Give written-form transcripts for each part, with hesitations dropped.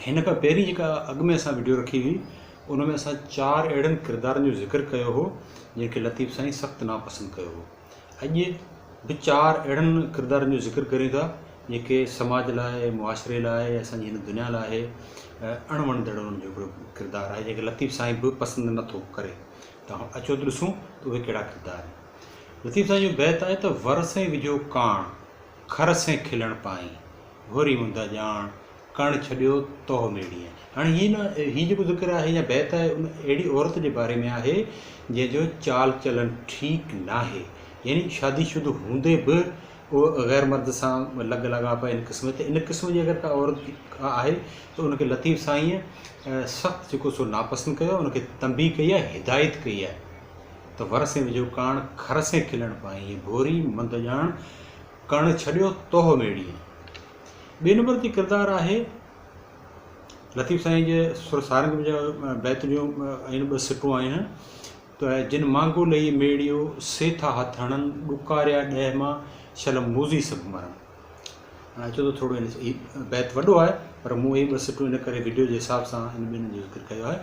हिन खां पहिरीं जेका अॻु में असां वीडियो रखी हुई उन में असां 4 अहिड़नि किरदारनि जो ज़िक्र कयो हो जंहिंखे लतीफ़ साईं सख़्तु नापसंदि कयो हो। अॼु बि 4 अहिड़नि किरदारनि जो ज़िक्र करियूं था जेके समाज लाइ, मुआशरे लाइ, असांजी हिन दुनिया लाइ अणवणंदड़ उन्हनि जो हिकिड़ो किरदारु आहे जेके लतीफ़ साईं बि पसंदि नथो करे। त अचो त ॾिसूं त उहे कहिड़ा किरदार आहिनि। लतीफ़ साईं जो बैत आहे त वरसे विझो काण, खर से खिलण पाई, घोरी मुंदा ॼाण, कण छॾियो तोह मेड़ीअ। हाणे हीअ जेको ज़िक्र आहे या बैत आहे उन अहिड़ी औरत जे बारे में आहे जंहिंजो चाल चलन ठीकु नाहे, यानी शादीशुदा हूंदे बि उहो गैर मर्द सां लॻ लाॻापा इन क़िस्म ते, इन क़िस्म जी अगरि का औरत आहे त उनखे लतीफ़ साईं सख़्तु जेको सो नापसंदि कयो, उनखे तंबीह कई आहे, हिदायत कई आहे त वरसे विझो काण, खर से खिलण पाई, घोरी मंद ॼाण, कण छॾियो तोह मेड़ीअ। ॿिए नंबर ते किरदारु आहे लतीफ़ साईं जे सुरसारंग जा बैत जूं आहिनि 2 सिटूं आहिनि त जिन मांगो लही मेड़ियो, सेथा हथ हणनि, ॾुकारिया ॾह मां, शल मूज़ी सभु मरनि। अचो त थोरो बैत वॾो आहे पर मूं इहे 2 सिटूं इन करे वीडियो जे हिसाब सां इन ॿिन्हिनि जो ज़िक्र कयो आहे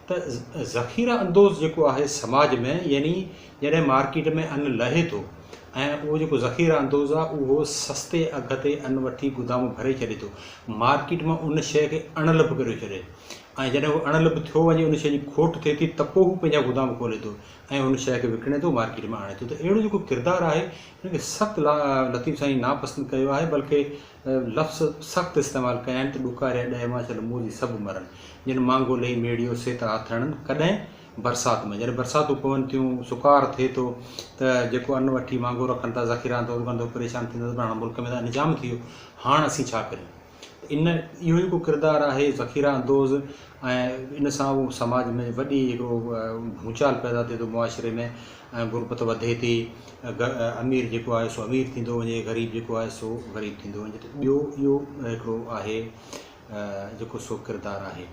त ज़ख़ीरा अंदोज़ जेको आहे समाज में, यानी जॾहिं मार्केट में अन्न लहे थो ऐं उहो जेको ज़ख़ीरा अंदोज़ आहे उहो सस्ते अघ ते अन्न वठी गोदाम भरे छॾे थो, मार्केट मां उन शइ खे अणलभ करे छॾे, ऐं जॾहिं उहो अणलभ थियो वञे उन शइ जी खोट थिए थी त पोइ हू पंहिंजा गोदाम खोले थो ऐं उन शइ खे विकिणे थो, मार्केट में आणे थो। त अहिड़ो जेको किरदारु आहे हिनखे सख़्तु लतीफ़ साईं नापसंदि कयो आहे, बल्कि लफ़्ज़ सख़्तु इस्तेमालु कया आहिनि त ॾुकारिया ॾह मां, शल मूज़ी सभु मरनि, जिन मांगो लही मेड़ियो, सेता हथ हणनि। कॾहिं? बरसाति में, जॾहिं बरसातूं पवनि थियूं, सुकार थिए थो त जेको अन्न वठी मांगो रखनि था, ज़ख़ीरा अंदोज़ कंदो, परेशान थींदो, हाणे मुल्क में त निजाम थी वियो, हाणे असीं छा करियूं। इहो जेको किरदारु आहे ज़ख़ीरा अंदोज़, ऐं इन सां उहो समाज में वॾी हिकिड़ो भूचाल पैदा थिए थो मुआशरे में, ऐं गुरबत वधे थी, अमीर जेको आहे सो अमीर थींदो वञे, ग़रीब जेको आहे सो ग़रीब थींदो वञे। त ॿियो इहो हिकिड़ो आहे जेको सो किरदारु आहे।